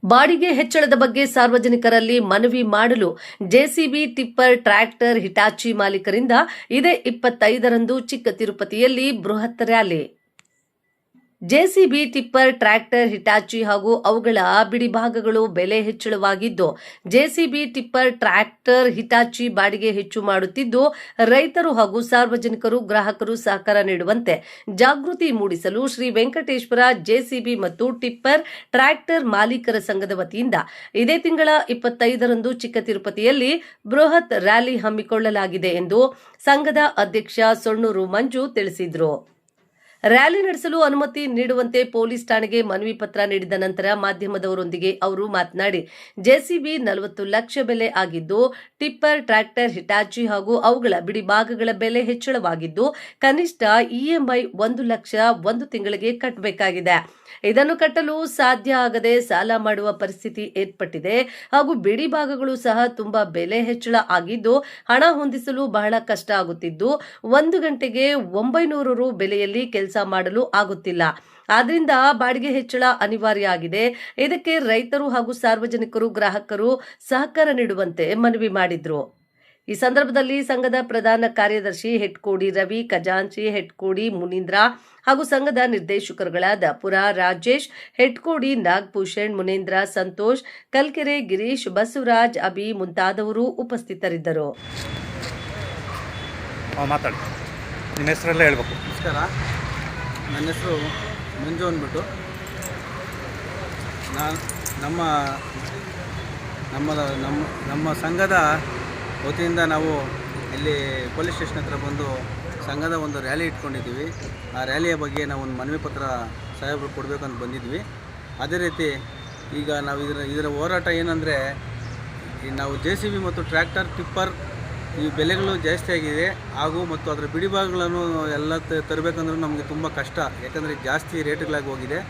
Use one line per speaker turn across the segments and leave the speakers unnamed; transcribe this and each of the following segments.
ಬಾಡಿಗೆ ಹೆಚ್ಚಳದ ಬಗ್ಗೆ ಸಾರ್ವಜನಿಕರಲ್ಲಿ ಮನವಿ ಮಾಡಲು ಜೆಸಿಬಿ, ಟಿಪ್ಪರ್, ಟ್ರ್ಯಾಕ್ಟರ್, ಹಿಟಾಚಿ ಮಾಲೀಕರಿಂದ ಇದೇ 25ರಂದು ಚಿಕ್ಕ ತಿರುಪತಿಯಲ್ಲಿ ಬೃಹತ್ rally. JCB, tipper, tractor, Hitachi ಹಾಗೂ ಅವುಗಳ ಬಿಡಿಭಾಗಗಳು ಬೆಲೆ ಹೆಚ್ಚಳವಾಗಿದ್ದು, ಜೆಸಿಬಿ, ಟಿಪ್ಪರ್, ಟ್ರ್ಯಾಕ್ಟರ್, ಹಿಟಾಚಿ ಬಾಡಿಗೆ ಹೆಚ್ಚು ಮಾಡುತ್ತಿದ್ದು, ರೈತರು ಹಾಗೂ ಸಾರ್ವಜನಿಕರು, ಗ್ರಾಹಕರು ಸಹಕಾರ ನೀಡುವಂತೆ ಜಾಗೃತಿ ಮೂಡಿಸಲು ಶ್ರೀ ವೆಂಕಟೇಶ್ವರ ಜೆಸಿಬಿ ಮತ್ತು ಟಿಪ್ಪರ್, ಟ್ರ್ಯಾಕ್ಟರ್ ಮಾಲೀಕರ ಸಂಘದ ವತಿಯಿಂದ ಇದೇ ತಿಂಗಳ 25ರಂದು ಚಿಕ್ಕ ತಿರುಪತಿಯಲ್ಲಿ ಬೃಹತ್ ರ್ಯಾಲಿ ಹಮ್ಮಿಕೊಳ್ಳಲಾಗಿದೆ ಎಂದು ಸಂಘದ ಅಧ್ಯಕ್ಷ ಸೊಣ್ಣೂರು ಮಂಜು ತಿಳಿಸಿದರು. ರ್ಯಾಲಿ ನಡೆಸಲು ಅನುಮತಿ ನೀಡುವಂತೆ ಪೊಲೀಸ್ ಠಾಣೆಗೆ ಮನವಿ ಪತ್ರ ನೀಡಿದ ನಂತರ ಮಾಧ್ಯಮದವರೊಂದಿಗೆ ಅವರು ಮಾತನಾಡಿ, ಜೆಸಿಬಿ 40 ಲಕ್ಷ ಬೆಲೆ ಆಗಿದ್ದು, ಟಿಪ್ಪರ್, ಟ್ರ್ಯಾಕ್ಟರ್, ಹಿಟಾಚಿ ಹಾಗೂ ಅವುಗಳ ಬಿಡಿಭಾಗಗಳ ಬೆಲೆ ಹೆಚ್ಚಳವಾಗಿದ್ದು, ಕನಿಷ್ಠ ಇಎಂಐ 1 ಲಕ್ಷ 1 ತಿಂಗಳಿಗೆ ಕಟ್ಟಬೇಕಾಗಿದೆ. ಇದನ್ನು ಕಟ್ಟಲು ಸಾಧ್ಯ ಆಗದೆ ಸಾಲ ಮಾಡುವ ಪರಿಸ್ಥಿತಿ ಏರ್ಪಟ್ಟಿದೆ ಹಾಗೂ ಬಿಡಿ ಭಾಗಗಳು ಸಹ ತುಂಬಾ ಬೆಲೆ ಹೆಚ್ಚಳ ಆಗಿದ್ದು, ಹಣ ಹೊಂದಿಸಲು ಬಹಳ ಕಷ್ಟ ಆಗುತ್ತಿದ್ದು, 1 ಗಂಟೆಗೆ 900 ರು ಬೆಲೆಯಲ್ಲಿ ಕೆಲಸ ಮಾಡಲು ಆಗುತ್ತಿಲ್ಲ. ಆದ್ರಿಂದ ಬಾಡಿಗೆ ಹೆಚ್ಚಳ ಅನಿವಾರ್ಯ ಆಗಿದೆ. ಇದಕ್ಕೆ ರೈತರು ಹಾಗೂ ಸಾರ್ವಜನಿಕರು, ಗ್ರಾಹಕರು ಸಹಕಾರ ನೀಡುವಂತೆ ಮನವಿ ಮಾಡಿದ್ರು. ಈ ಸಂದರ್ಭದಲ್ಲಿ ಸಂಘದ ಪ್ರಧಾನ ಕಾರ್ಯದರ್ಶಿ ಹೆಟ್ಕೋಡಿ ರವಿ, ಖಜಾಂಚಿ ಹೆಟ್ಕೋಡಿ ಮುನೀಂದ್ರ ಹಾಗೂ ಸಂಘದ ನಿರ್ದೇಶಕರುಗಳಾದ ಪುರಾ ರಾಜೇಶ್, ಹೆಟ್ಕೋಡಿ ನಾಗಭೂಷಣ್, ಮುನೇಂದ್ರ, ಸಂತೋಷ್, ಕಲ್ಕೆರೆ ಗಿರೀಶ್, ಬಸವರಾಜ್, ಅಭಿ ಮುಂತಾದವರು ಉಪಸ್ಥಿತರಿದ್ದರು.
ನಮಸ್ಕಾರ, ನನ್ನ ಹೆಸರು ಮಂಜು ಅಂದ್ಬಿಟ್ಟು. ನಮ್ಮ ಸಂಘದ ವತಿಯಿಂದ ನಾವು ಇಲ್ಲಿ ಪೊಲೀಸ್ ಸ್ಟೇಷನ್ ಹತ್ರ ಬಂದು ಸಂಘದ ಒಂದು ರ್ಯಾಲಿ ಇಟ್ಕೊಂಡಿದ್ದೀವಿ. ಆ ರ್ಯಾಲಿಯ ಬಗ್ಗೆ ನಾವು ಒಂದು ಮನವಿ ಪತ್ರ ಸಾಹೇಬರು ಕೊಡಬೇಕಂತ ಬಂದಿದ್ವಿ. ಅದೇ ರೀತಿ ಈಗ ನಾವು ಇದರ ಹೋರಾಟ ಏನಂದರೆ, ನಾವು ಜೆಸಿಬಿ ಮತ್ತು ಟ್ರ್ಯಾಕ್ಟರ್, ಟಿಪ್ಪರ್ ಈ ಬೆಲೆಗಳು ಜಾಸ್ತಿ ಆಗಿದೆ ಹಾಗೂ ಮತ್ತು ಅದರ ಬಿಡಿಭಾಗಗಳನ್ನು ಎಲ್ಲ ತರಬೇಕಂದ್ರೂ ನಮಗೆ ತುಂಬ ಕಷ್ಟ. ಯಾಕಂದರೆ ಜಾಸ್ತಿ ರೇಟ್ಗಳಾಗಿ ಹೋಗಿದೆ.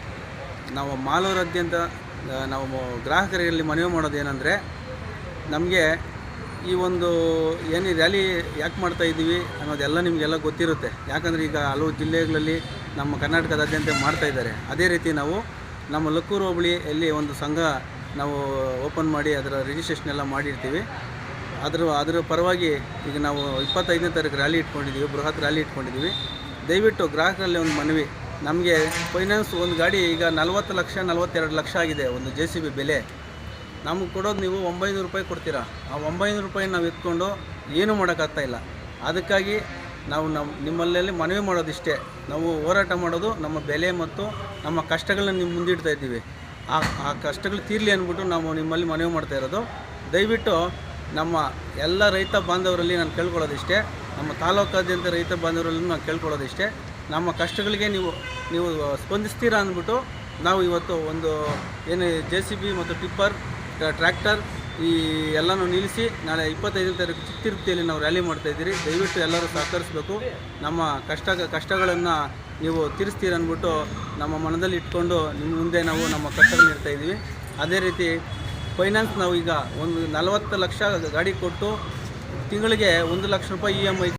ನಾವು ಮಾಲೂರಾದ್ಯಂತ ನಾವು ಗ್ರಾಹಕರಲ್ಲಿ ಮನವಿ ಮಾಡೋದು ಏನಂದರೆ, ನಮಗೆ ಈ ಒಂದು ಏನು ರ್ಯಾಲಿ ಯಾಕೆ ಮಾಡ್ತಾಯಿದ್ದೀವಿ ಅನ್ನೋದೆಲ್ಲ ನಿಮಗೆಲ್ಲ ಗೊತ್ತಿರುತ್ತೆ. ಯಾಕಂದರೆ ಈಗ ಹಲವು ಜಿಲ್ಲೆಗಳಲ್ಲಿ ನಮ್ಮ ಕರ್ನಾಟಕದಾದ್ಯಂತ ಮಾಡ್ತಾಯಿದ್ದಾರೆ. ಅದೇ ರೀತಿ ನಾವು ನಮ್ಮ ಲಕ್ಕೂರು ಹೋಬಳಿಯಲ್ಲಿ ಒಂದು ಸಂಘ ನಾವು ಓಪನ್ ಮಾಡಿ ಅದರ ರಿಜಿಸ್ಟ್ರೇಷನ್ ಎಲ್ಲ ಮಾಡಿರ್ತೀವಿ. ಅದರ ಪರವಾಗಿ ಈಗ ನಾವು 25ನೇ ತಾರೀಕು ರ್ಯಾಲಿ ಇಟ್ಕೊಂಡಿದ್ದೀವಿ, ಬೃಹತ್ ರ್ಯಾಲಿ ಇಟ್ಕೊಂಡಿದ್ದೀವಿ. ದಯವಿಟ್ಟು ಗ್ರಾಹಕರಲ್ಲಿ ಒಂದು ಮನವಿ, ನಮಗೆ ಫೈನಾನ್ಸ್ ಒಂದು ಗಾಡಿ ಈಗ 40 ಲಕ್ಷ 42 ಲಕ್ಷ ಆಗಿದೆ ಒಂದು ಜೆಸಿಬಿ ಬೆಲೆ. ನಮಗೆ ಕೊಡೋದು ನೀವು 900 ರೂಪಾಯಿ ಕೊಡ್ತೀರಾ. ಆ 900 ರೂಪಾಯಿ ನಾವು ಎತ್ಕೊಂಡು ಏನೂ ಮಾಡೋಕ್ಕಾಗ್ತಾಯಿಲ್ಲ. ಅದಕ್ಕಾಗಿ ನಾವು ನಿಮ್ಮಲ್ಲಿ ಮನವಿ ಮಾಡೋದಿಷ್ಟೇ, ನಾವು ಹೋರಾಟ ಮಾಡೋದು ನಮ್ಮ ಬೆಲೆ ಮತ್ತು ನಮ್ಮ ಕಷ್ಟಗಳನ್ನ ನಿಮ್ಮ ಮುಂದಿಡ್ತಾ ಇದ್ದೀವಿ. ಆ ಕಷ್ಟಗಳು ತೀರಲಿ ಅಂದ್ಬಿಟ್ಟು ನಾವು ನಿಮ್ಮಲ್ಲಿ ಮನವಿ ಮಾಡ್ತಾ ಇರೋದು. ದಯವಿಟ್ಟು ನಮ್ಮ ಎಲ್ಲ ರೈತ ಬಾಂಧವರಲ್ಲಿ ನಾನು ಕೇಳ್ಕೊಳ್ಳೋದಿಷ್ಟೇ, ನಮ್ಮ ತಾಲೂಕಾದ್ಯಂತ ರೈತ ಬಾಂಧವರಲ್ಲಿ ನಾನು ಕೇಳ್ಕೊಳ್ಳೋದಿಷ್ಟೇ, ನಮ್ಮ ಕಷ್ಟಗಳಿಗೆ ನೀವು ಸ್ಪಂದಿಸ್ತೀರಾ ಅಂದ್ಬಿಟ್ಟು ನಾವು ಇವತ್ತು ಒಂದು ಏನು ಜೆಸಿಬಿ ಮತ್ತು ಟಿಪ್ಪರ್, ಟ್ರ್ಯಾಕ್ಟರ್ ಈ ಎಲ್ಲನೂ ನಿಲ್ಲಿಸಿ ನಾಳೆ 25ನೇ ತಾರೀಕು ಚಿಕ್ಕ ತಿರುಪತಿಯಲ್ಲಿ ನಾವು ರ್ಯಾಲಿ ಮಾಡ್ತಾಯಿದ್ದೀರಿ. ದಯವಿಟ್ಟು ಎಲ್ಲರೂ ಸಹಕರಿಸಬೇಕು. ನಮ್ಮ ಕಷ್ಟಗಳನ್ನು ನೀವು ತೀರಿಸ್ತೀರ ಅಂದ್ಬಿಟ್ಟು ನಮ್ಮ ಮನದಲ್ಲಿ ಇಟ್ಕೊಂಡು ನಿಮ್ಮ ಮುಂದೆ ನಾವು ನಮ್ಮ ಕಷ್ಟಗಳನ್ನ ಇಡ್ತಾಯಿದ್ದೀವಿ. ಅದೇ ರೀತಿ ಫೈನಾನ್ಸ್ ನಾವು ಈಗ ಒಂದು 40 ಲಕ್ಷ ಗಾಡಿ ಕೊಟ್ಟು ತಿಂಗಳಿಗೆ 1 ಲಕ್ಷ ರೂಪಾಯಿ EMI